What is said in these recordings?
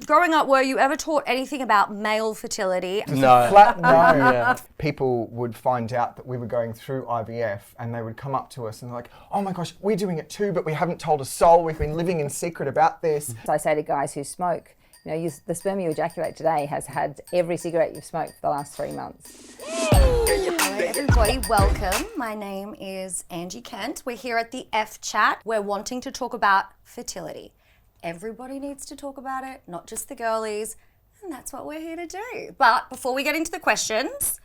Growing up, were you ever taught anything about male fertility? No. Flat no. Yeah. People would find out that we were going through IVF and they would come up to us and they're like, oh my gosh, we're doing it too, but we haven't told a soul. We've been living in secret about this. So I say to guys who smoke, the sperm you ejaculate today has had every cigarette you've smoked for the last 3 months. Hello everybody, welcome. My name is Angie Kent. We're here at the F Chat. We're wanting to talk about fertility. Everybody needs to talk about it, not just the girlies, and that's what we're here to do. But before we get into the questions,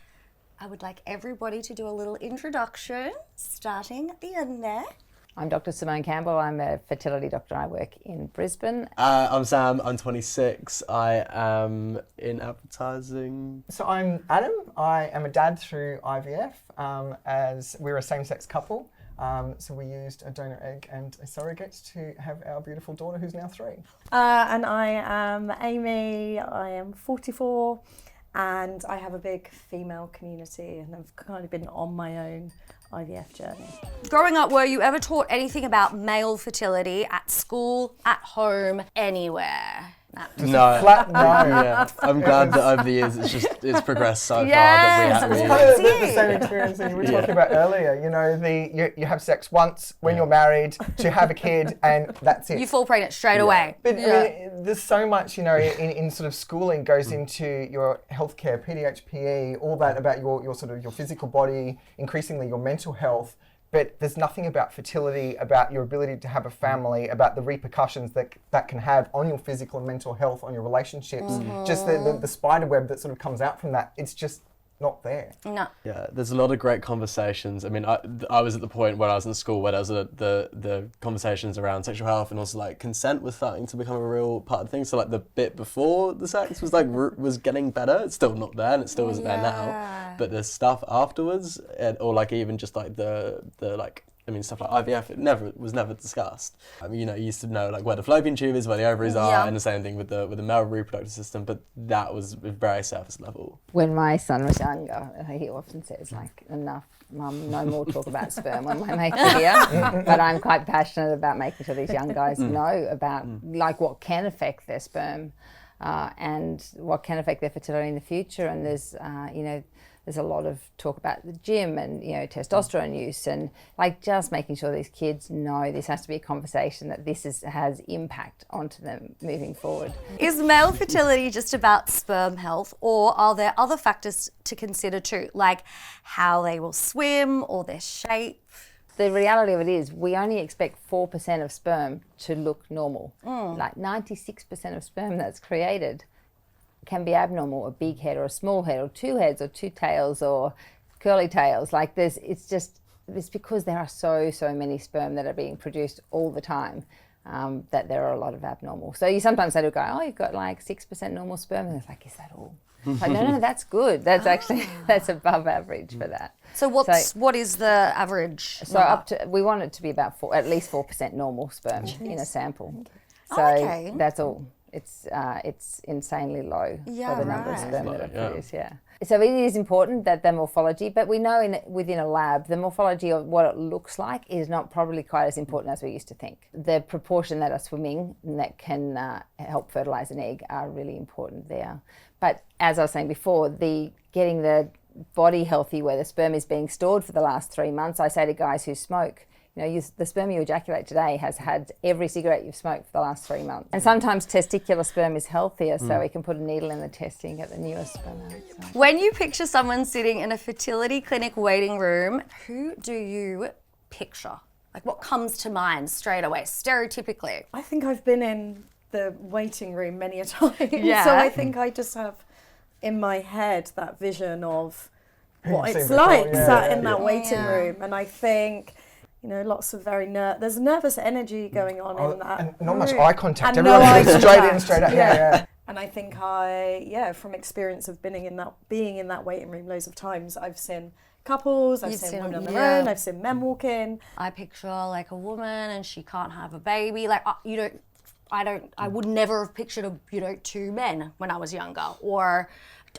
I would like everybody to do a little introduction, starting at the end there. I'm Dr. Simone Campbell. I'm a fertility doctor. I work in Brisbane. I'm Sam, I'm 26. I am in advertising. So I'm Adam. I am a dad through IVF, as we're a same-sex couple. So we used a donor egg and a surrogate to have our beautiful daughter who's now 3. And I am Amy, I am 44 and I have a big female community and I've kind of been on my own IVF journey. Growing up, were you ever taught anything about male fertility at school, at home, anywhere? No. Flat no. Yeah. I'm glad that over the years it's progressed so far Yes, that we It's have. kind of the same experience that we were talking about earlier. You know, you have sex once when you're married to have a kid and that's it. You fall pregnant straight away. But I mean, there's so much, you know, in sort of schooling goes into your healthcare, PDHPE, all that about your sort of your physical body, increasingly your mental health. But there's nothing about fertility, about your ability to have a family, about the repercussions that can have on your physical and mental health, on your relationships. Just the spider web that sort of comes out from that, it's just not there. No. Yeah, there's a lot of great conversations. I mean, I was at the point when I was in school where there was the conversations around sexual health and also like consent was starting to become a real part of things. So like the bit before the sex was like was getting better. It's still not there and it still isn't there now. But the stuff afterwards, or like even just like the like, I mean, stuff like IVF, it was never discussed. I mean, you know, you used to know like where the fallopian tube is, where the ovaries are, and the same thing with the male reproductive system, but that was very surface level. When my son was younger, he often says like, enough, Mum, no more talk about sperm when my mates are here. But I'm quite passionate about making sure these young guys know about like what can affect their sperm and what can affect their fertility in the future. And there's, there's a lot of talk about the gym and, testosterone use and like just making sure these kids know this has to be a conversation, that this has impact onto them moving forward. Is male fertility just about sperm health, or are there other factors to consider too, like how they will swim or their shape? The reality of it is we only expect 4% of sperm to look normal. Like 96% of sperm that's created can be abnormal, a big head or a small head or 2 heads or 2 tails or curly tails. Like it's because there are so many sperm that are being produced all the time that there are a lot of abnormal. So you sometimes say to a guy, oh, you've got like 6% normal sperm, and it's like, is that all? Like, no, that's good. That's actually, that's above average for that. So what is the average? So we want it to be about at least 4% normal sperm in a sample. So that's all. It's insanely low for the number of sperm that are produced. So it is important that the morphology, but we know within a lab, the morphology of what it looks like is not probably quite as important as we used to think. The proportion that are swimming and that can help fertilize an egg are really important there. But as I was saying before, getting the body healthy where the sperm is being stored for the last 3 months, I say to guys who smoke, the sperm you ejaculate today has had every cigarette you've smoked for the last 3 months. And sometimes testicular sperm is healthier, so we can put a needle in the testing and get the newest sperm out. So. When you picture someone sitting in a fertility clinic waiting room, who do you picture? Like what comes to mind straight away, stereotypically? I think I've been in the waiting room many a time. Yeah. So I think I just have in my head that vision of what it's before, like sat in that waiting room. And I think, lots of there's nervous energy going on in that and not much room. eye contact. And Everyone's eye straight in, contact. straight out. Yeah. And I think from experience of being in that waiting room loads of times, I've seen couples, I've seen women on their own, I've seen men walk in. I picture like a woman and she can't have a baby, like, I would never have pictured two men when I was younger, or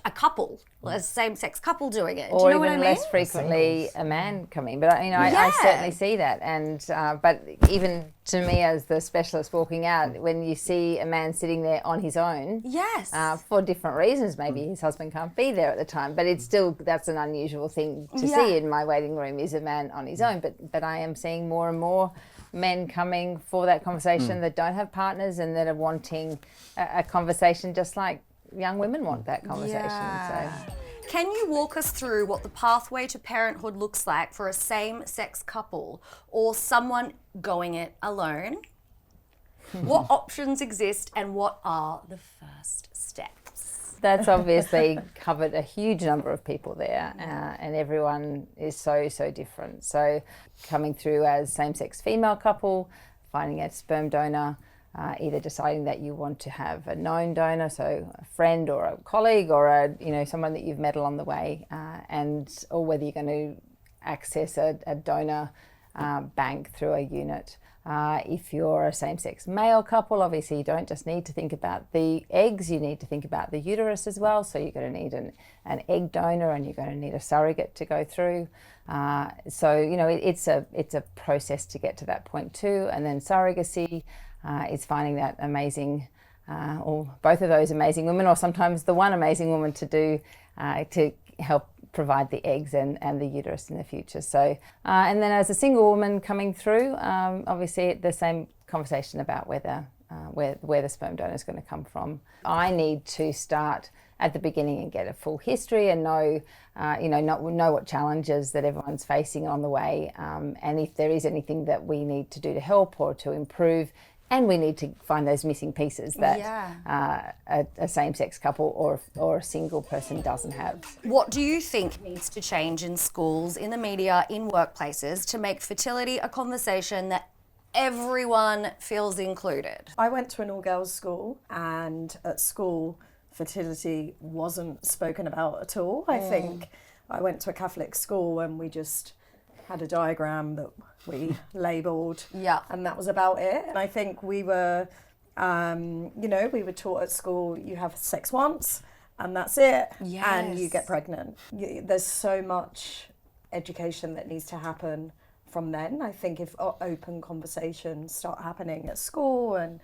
a couple, a same-sex couple doing it. Or do you know even what I mean? less frequently a man coming. But I certainly see that. And but even to me as the specialist walking out, when you see a man sitting there on his own, yes, for different reasons, maybe his husband can't be there at the time, but it's still, that's an unusual thing to see in my waiting room, is a man on his own. But I am seeing more and more men coming for that conversation that don't have partners and that are wanting a conversation just like young women want that conversation. Yeah. So, can you walk us through what the pathway to parenthood looks like for a same-sex couple or someone going it alone? What options exist and what are the first steps? That's obviously covered a huge number of people there, and everyone is so different. So coming through as same-sex female couple, finding a sperm donor, either deciding that you want to have a known donor, so a friend or a colleague or someone that you've met along the way, or whether you're going to access a donor bank through a unit. If you're a same-sex male couple, obviously you don't just need to think about the eggs, you need to think about the uterus as well. So you're going to need an egg donor, and you're going to need a surrogate to go through. It's a process to get to that point too. And then surrogacy is finding that amazing, or both of those amazing women, or sometimes the one amazing woman to help provide the eggs and the uterus in the future. So, and then as a single woman coming through, obviously the same conversation about where the sperm donor is going to come from. I need to start at the beginning and get a full history and know what challenges that everyone's facing on the way, and if there is anything that we need to do to help or to improve. And we need to find those missing pieces that a same-sex couple or a single person doesn't have. What do you think needs to change in schools, in the media, in workplaces to make fertility a conversation that everyone feels included? I went to an all-girls school, and at school, fertility wasn't spoken about at all. I think I went to a Catholic school and we just had a diagram that we labelled, and that was about it. And I think we were, we were taught at school, you have sex once and that's it, and you get pregnant. There's so much education that needs to happen from then. I think if open conversations start happening at school and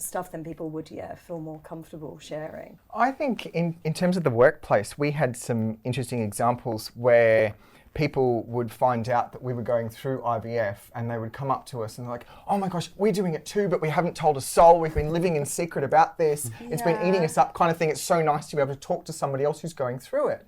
stuff, then people would feel more comfortable sharing. I think in terms of the workplace, we had some interesting examples where people would find out that we were going through IVF, and they would come up to us and they're like, oh my gosh, we're doing it too, but we haven't told a soul. We've been living in secret about this. It's been eating us up, kind of thing. It's so nice to be able to talk to somebody else who's going through it.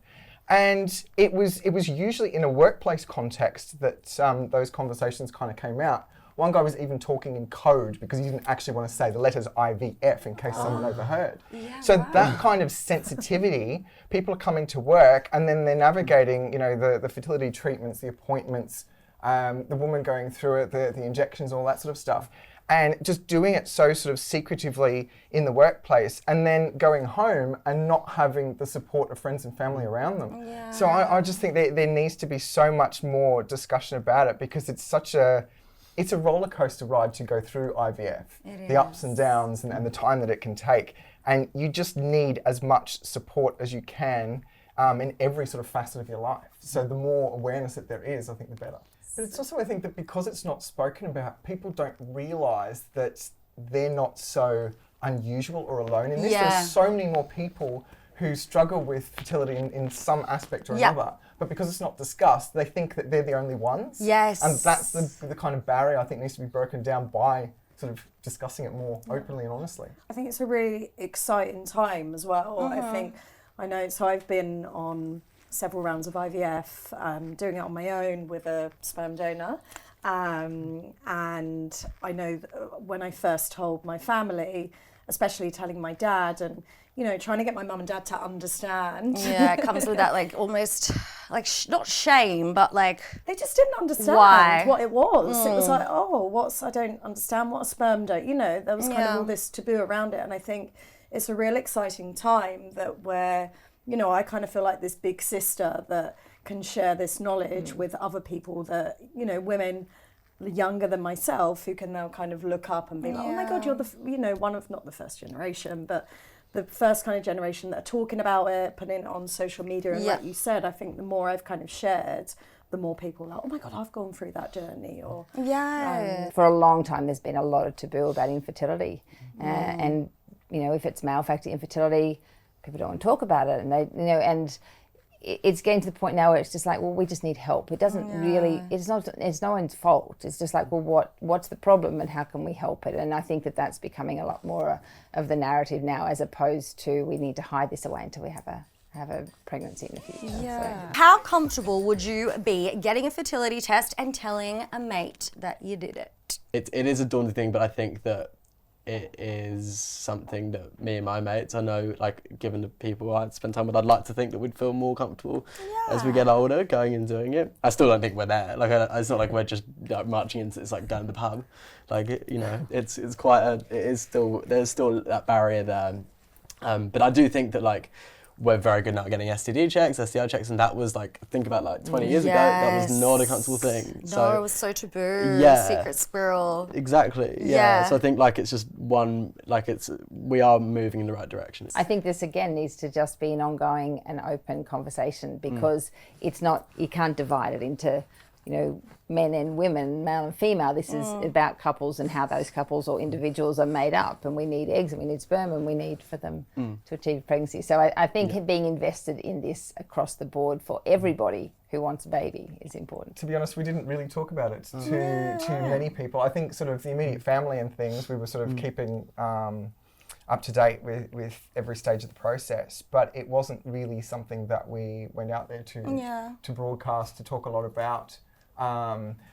And it was usually in a workplace context that those conversations kind of came out. One guy was even talking in code because he didn't actually want to say the letters IVF in case someone overheard. That kind of sensitivity, people are coming to work and then they're navigating, the fertility treatments, the appointments, the woman going through it, the injections, all that sort of stuff. And just doing it so sort of secretively in the workplace, and then going home and not having the support of friends and family around them. Yeah. So I just think there needs to be so much more discussion about it, because it's a roller coaster ride to go through IVF. The ups and downs and the time that it can take. And you just need as much support as you can in every sort of facet of your life. So the more awareness that there is, I think the better. But it's also, I think, that because it's not spoken about, people don't realise that they're not so unusual or alone in this. There's so many more people who struggle with fertility in some aspect or another. But because it's not discussed, they think that they're the only ones. Yes. And that's the kind of barrier I think needs to be broken down by sort of discussing it more openly and honestly. I think it's a really exciting time as well. So I've been on several rounds of IVF, doing it on my own with a sperm donor. And I know that when I first told my family, especially telling my dad and, trying to get my mum and dad to understand. Yeah, it comes with that almost not shame, but they just didn't understand what it was. It was like, I don't understand what a sperm donor, there was kind of all this taboo around it. And I think it's a real exciting time that where, I kind of feel like this big sister that can share this knowledge with other people that, women younger than myself who can now kind of look up and be like, oh my God, you're one of, not the first generation, but the first kind of generation that are talking about it, putting it on social media. And like you said, I think the more I've kind of shared, the more people are like, oh my God, I've gone through that journey. Or for a long time, there's been a lot of taboo about infertility. And, if it's male factor infertility, people don't want to talk about it. And and it's getting to the point now where it's just like, well, we just need help. It doesn't really, it's no one's fault. It's just like, well, what's the problem and how can we help it? And I think that that's becoming a lot more of the narrative now, as opposed to we need to hide this away until we have a pregnancy in the future. Yeah. So. How comfortable would you be getting a fertility test and telling a mate that you did it? It is a daunting thing, but I think that it is something that me and my mates, I know, like, given the people I'd spend time with, I'd like to think that we'd feel more comfortable as we get older going and doing it. I still don't think we're there. Like, it's not like we're just marching into, it's like going to the pub. Like, it's quite there's still that barrier there. But I do think that, like, we're very good now at getting STD checks, STI checks, and that was like, think about like 20 years ago, that was not a comfortable thing. No, it was so taboo, secret squirrel. Exactly, So I think like it's just we are moving in the right direction. I think this again needs to just be an ongoing and open conversation, because it's not, you can't divide it into, men and women, male and female. This is about couples and how those couples or individuals are made up, and we need eggs and we need sperm and we need for them to achieve pregnancy. So I think being invested in this across the board for everybody who wants a baby is important. To be honest, we didn't really talk about it to many people. I think sort of the immediate family and things, we were sort of keeping up to date with every stage of the process, but it wasn't really something that we went out there to broadcast, to talk a lot about.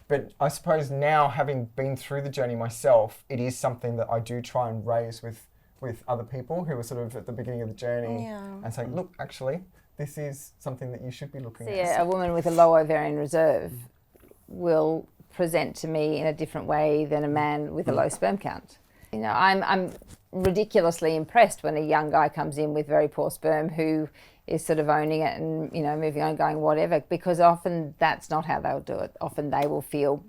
But I suppose now, having been through the journey myself, it is something that I do try and raise with other people who are sort of at the beginning of the journey and saying, look, actually, this is something that you should be looking at. Yeah, a woman with a low ovarian reserve will present to me in a different way than a man with a low sperm count. I'm ridiculously impressed when a young guy comes in with very poor sperm who is sort of owning it and, moving on, going whatever, because often that's not how they'll do it. Often they will feel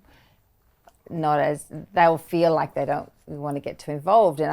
they'll feel like they don't want to get too involved, and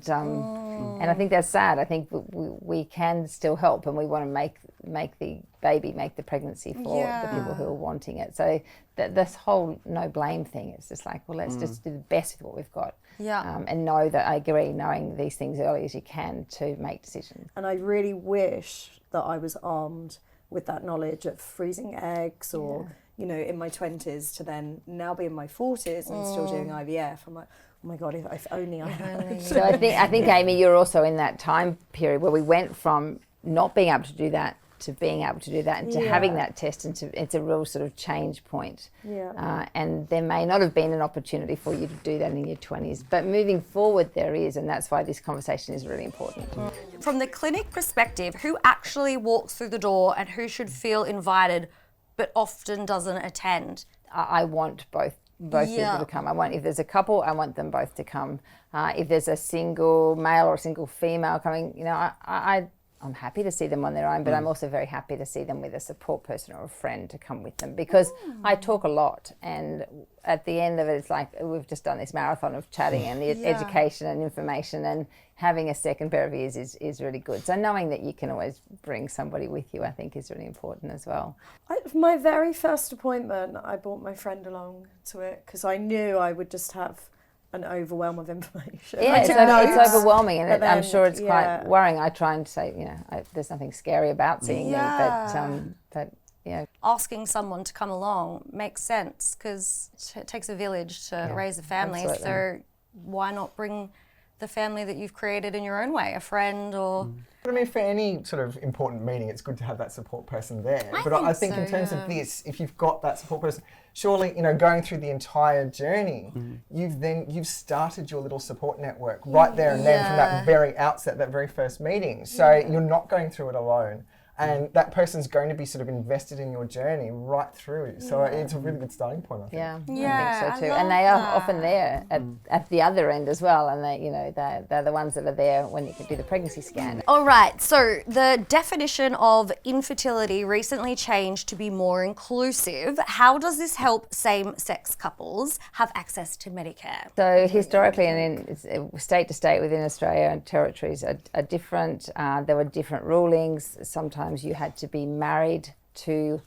I think that's sad. I think we can still help, and we want to make the pregnancy for the people who are wanting it. So this whole no blame thing, it's just like, well, let's just do the best with what we've got. And know that, I agree, knowing these things early as you can to make decisions. And I really wish that I was armed with that knowledge of freezing eggs or, in my 20s to then now be in my 40s and still doing IVF. I'm like, oh my God, if only I had. So I think, Amy, you're also in that time period where we went from not being able to do that to being able to do that and to having that test, and it's a real sort of change point. And there may not have been an opportunity for you to do that in your 20s, but moving forward there is, and that's why this conversation is really important. From the clinic perspective, who actually walks through the door and who should feel invited but often doesn't attend? I want both people to come. If there's a couple, I want them both to come. If there's a single male or a single female coming, I'm happy to see them on their own, but I'm also very happy to see them with a support person or a friend to come with them, because I talk a lot, and at the end of it, it's like we've just done this marathon of chatting and the education and information, and having a second pair of ears is really good. So knowing that you can always bring somebody with you, I think, is really important as well. My very first appointment, I brought my friend along to it because I knew I would just have an overwhelm of information. Yeah, it's overwhelming, and I'm sure it's quite worrying. I try and say, there's nothing scary about seeing me, but asking someone to come along makes sense, because it takes a village to raise a family. Absolutely. So why not bring the family that you've created in your own way, a friend or... But I mean, for any sort of important meeting, it's good to have that support person there. I think in terms of this, if you've got that support person, surely, going through the entire journey, you've started your little support network right there and then from that very outset, that very first meeting. So you're not going through it alone. and that person's going to be sort of invested in your journey right through. So it's a really good starting point, I think. I think so too. And they are often there at the other end as well, and they're the ones that are there when you can do the pregnancy scan. All right, so the definition of infertility recently changed to be more inclusive. How does this help same-sex couples have access to Medicare? So historically, and in state to state within Australia and territories are different. There were different rulings. Sometimes you had to be married to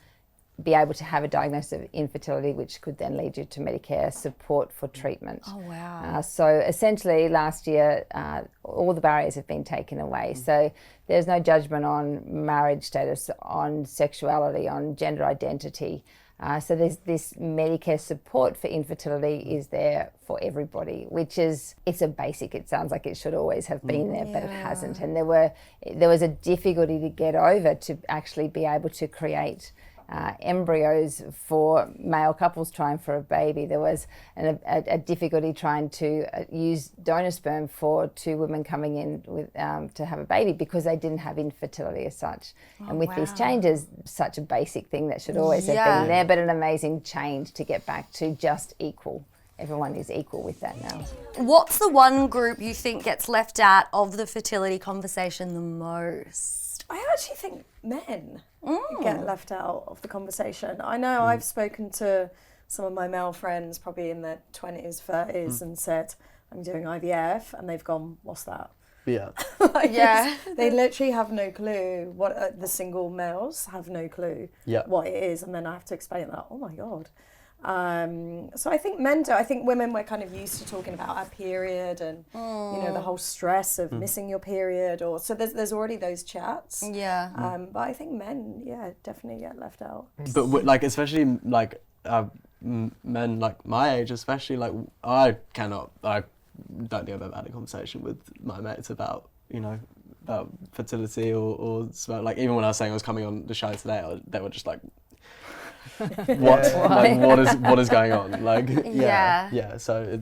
be able to have a diagnosis of infertility, which could then lead you to Medicare support for treatment. Oh, wow. So essentially last year, all the barriers have been taken away. So there's no judgment on marriage status, on sexuality, on gender identity. So there's this Medicare support for infertility is there for everybody, it's a basic. It sounds like it should always have been there, but it hasn't. And there was a difficulty to get over to actually be able to create embryos for male couples trying for a baby. There was a difficulty trying to use donor sperm for two women coming in with to have a baby because they didn't have infertility as such. And with these changes, such a basic thing that should always have been there, but an amazing change to get back to just equal. Everyone is equal with that now. What's the one group you think gets left out of the fertility conversation the most? I actually think men get left out of the conversation. I know I've spoken to some of my male friends probably in their 20s, 30s and said, I'm doing IVF, and they've gone, what's that? Yeah. They literally have no clue what the single males have no clue what it is, and then I have to explain that. Oh my God. So I think men do. I think women, we're kind of used to talking about our period and you know the whole stress of missing your period, or so there's already those chats. But I think men, definitely get left out. But like especially like men like my age, especially like I don't think I've ever had a conversation with my mates about about fertility or like even when I was saying I was coming on the show today, they were just like. What is going on? Like so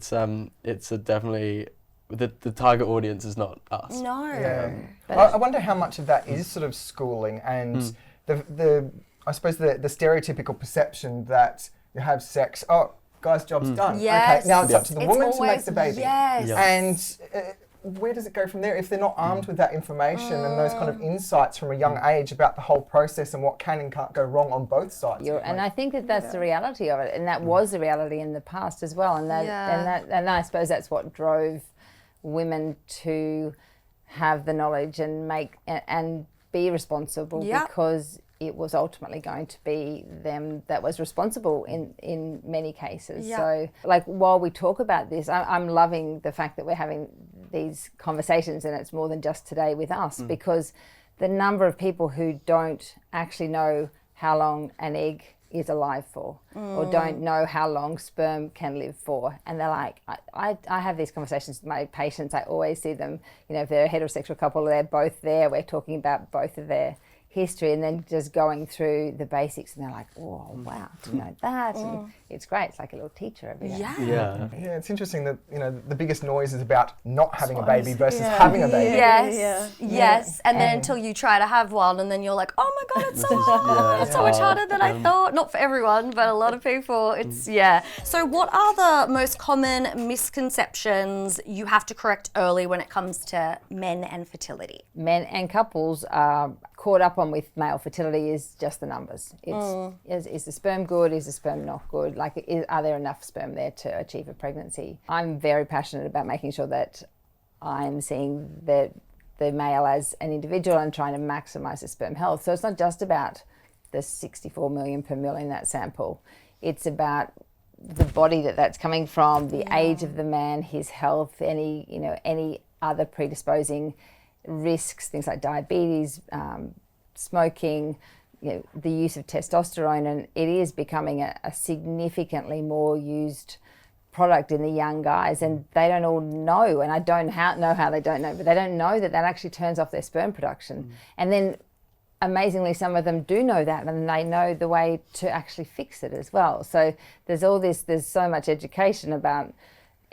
it's a definitely the target audience is not us. I wonder how much of that is sort of schooling and the I suppose the stereotypical perception that you have sex, guy's job's done. Okay, now it's up to the woman to make the baby. And where does it go from there if they're not armed with that information and those kind of insights from a young age about the whole process and what can and can't go wrong on both sides? And I think that's the reality of it, and that was the reality in the past as well. And and I suppose that's what drove women to have the knowledge and be responsible because it was ultimately going to be them that was responsible in many cases. So like while we talk about this, I'm loving the fact that we're having these conversations and it's more than just today with us because the number of people who don't actually know how long an egg is alive for or don't know how long sperm can live for, and they're like, I have these conversations with my patients. I always see them, if they're a heterosexual couple, they're both there, we're talking about both of their history and then just going through the basics and they're like, oh wow, didn't know that. And it's great. It's like a little teacher every day. Yeah, it's interesting that the biggest noise is about not having a baby versus having a baby. Yes. And then until you try to have one and then you're like, oh my God, it's so hard. It's so much harder than I thought. Not for everyone, but a lot of people. It's So what are the most common misconceptions you have to correct early when it comes to men and fertility? Men and couples are caught up on with male fertility is just the numbers. Is the sperm good? Is the sperm not good? Like, are there enough sperm there to achieve a pregnancy? I'm very passionate about making sure that I'm seeing the male as an individual and trying to maximise the sperm health. So it's not just about the 64 million per mil in that sample. It's about the body that's coming from, the age of the man, his health, any other predisposing risks, things like diabetes, smoking, the use of testosterone, and it is becoming a significantly more used product in the young guys, and they don't all know, and I don't know how they don't know, but they don't know that actually turns off their sperm production. And then amazingly, some of them do know that, and they know the way to actually fix it as well. So there's so much education about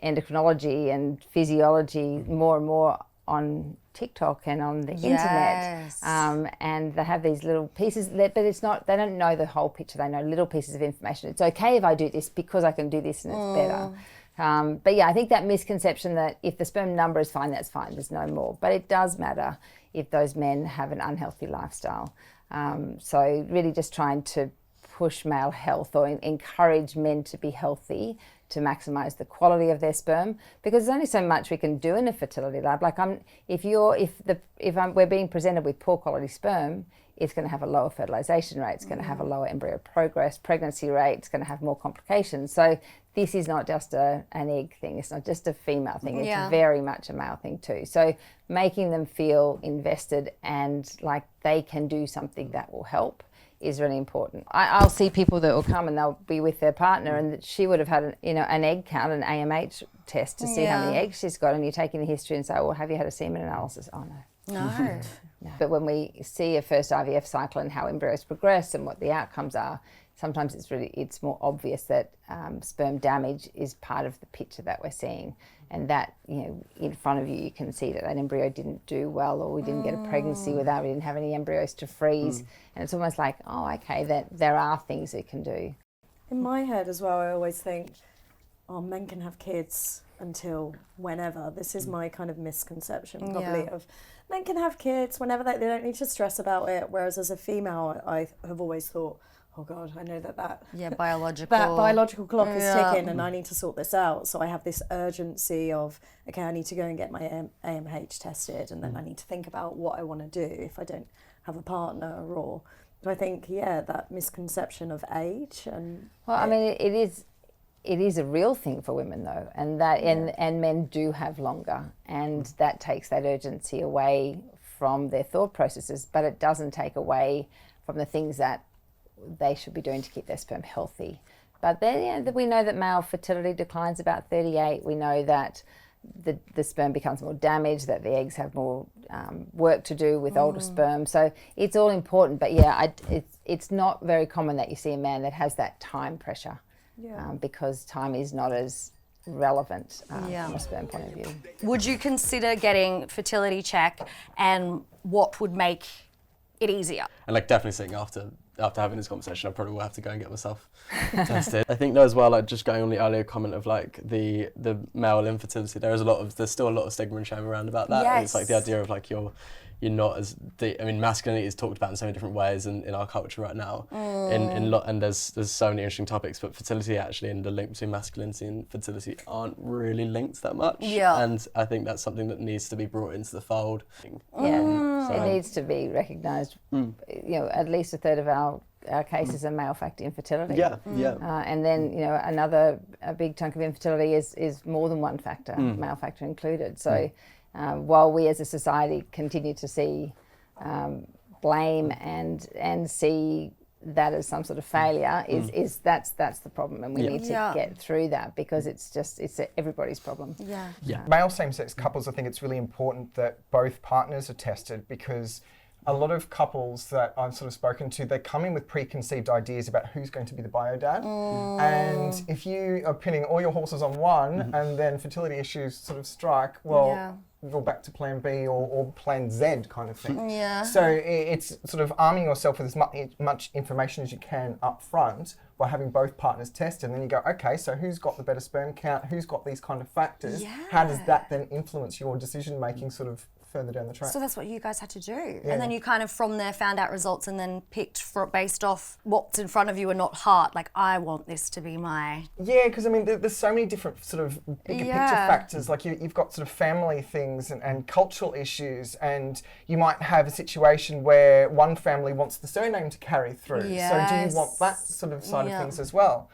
endocrinology and physiology more and more on TikTok and on the internet, and they have these little pieces, but it's not, they don't know the whole picture. They know little pieces of information. It's okay if I do this because I can do this and it's better. But yeah, I think that misconception that if the sperm number is fine, that's fine, there's no more. But it does matter if those men have an unhealthy lifestyle. So really just trying to push male health or encourage men to be healthy, to maximise the quality of their sperm, because there's only so much we can do in a fertility lab. Like we're being presented with poor quality sperm, it's going to have a lower fertilisation rate, it's going to have a lower embryo progress, pregnancy rate, it's going to have more complications. So this is not just an egg thing, it's not just a female thing, it's very much a male thing too. So making them feel invested and like they can do something that will help is really important. I'll see people that will come and they'll be with their partner and she would have had an egg count, an AMH test to see how many eggs she's got, and you take in the history and say, well, have you had a semen analysis? Oh no. No. No. But when we see a first IVF cycle and how embryos progress and what the outcomes are, sometimes it's more obvious that sperm damage is part of the picture that we're seeing, and that in front of you can see that embryo didn't do well, or we didn't get a pregnancy we didn't have any embryos to freeze, and it's almost like, oh, okay, that there are things we can do. In my head as well, I always think, oh, men can have kids until whenever. This is my kind of misconception probably of men can have kids whenever they don't need to stress about it, whereas as a female I have always thought, oh God, I know that biological clock is ticking and I need to sort this out. So I have this urgency of, okay, I need to go and get my AMH tested, and then I need to think about what I want to do if I don't have a partner. Or do I think, that misconception of age and... Well, I mean, it is a real thing for women though, and that and men do have longer, and that takes that urgency away from their thought processes, but it doesn't take away from the things that they should be doing to keep their sperm healthy. But then we know that male fertility declines about 38. We know that the sperm becomes more damaged, that the eggs have more work to do with older sperm. So it's all important, but it's not very common that you see a man that has that time pressure, because time is not as relevant from a sperm point of view. Would you consider getting fertility check, and what would make it easier? And definitely saying after having this conversation, I probably will have to go and get myself tested. I think though as well, just going on the earlier comment of the male infertility, there's still a lot of stigma and shame around about that. Yes. And it's the idea of you're not as masculinity is talked about in so many different ways in our culture right now. And there's so many interesting topics, but fertility actually and the link between masculinity and fertility aren't really linked that much. Yeah. And I think that's something that needs to be brought into the fold. It needs to be recognised. At least a third of our cases are male factor infertility. And then a big chunk of infertility is more than one factor, male factor included. So while we as a society continue to see blame and see that as some sort of failure, that's the problem, and we need to get through that, because it's everybody's problem. Male same-sex couples, I think it's really important that both partners are tested, because a lot of couples that I've sort of spoken to, they come in with preconceived ideas about who's going to be the bio dad. And if you are pinning all your horses on one and then fertility issues sort of strike, you're back to plan B or plan Z kind of thing. So it's sort of arming yourself with as much information as you can up front by having both partners tested, and then you go, okay, so who's got the better sperm count, who's got these kind of factors, how does that then influence your decision making sort of further down the track? So that's what you guys had to do. And then you kind of from there found out results and then picked based off what's in front of you and not heart, like I want this to be my... Yeah, because I mean there's so many different sort of bigger picture factors, like you've got sort of family things and cultural issues, and you might have a situation where one family wants the surname to carry through. So do you want that sort of side of things as well?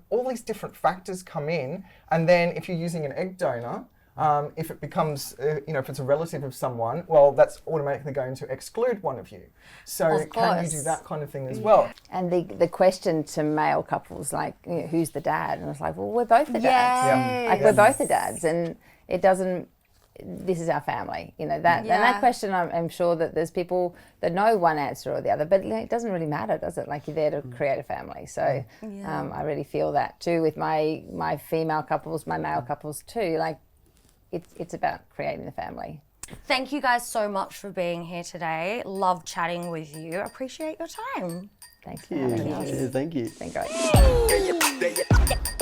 All these different factors come in, and then if you're using an egg donor, if it becomes, if it's a relative of someone, well, that's automatically going to exclude one of you. So can you do that kind of thing as well? And the question to male couples, who's the dad? And it's like, well, we're both the dads. We're both the dads, and it doesn't. This is our family, that. And that question, I'm sure that there's people that know one answer or the other, but it doesn't really matter, does it? You're there to create a family. So I really feel that too with my female couples, my male couples too. It's about creating the family. Thank you guys so much for being here today. Love chatting with you. Appreciate your time. Thanks for having us. Thank you. Thank you.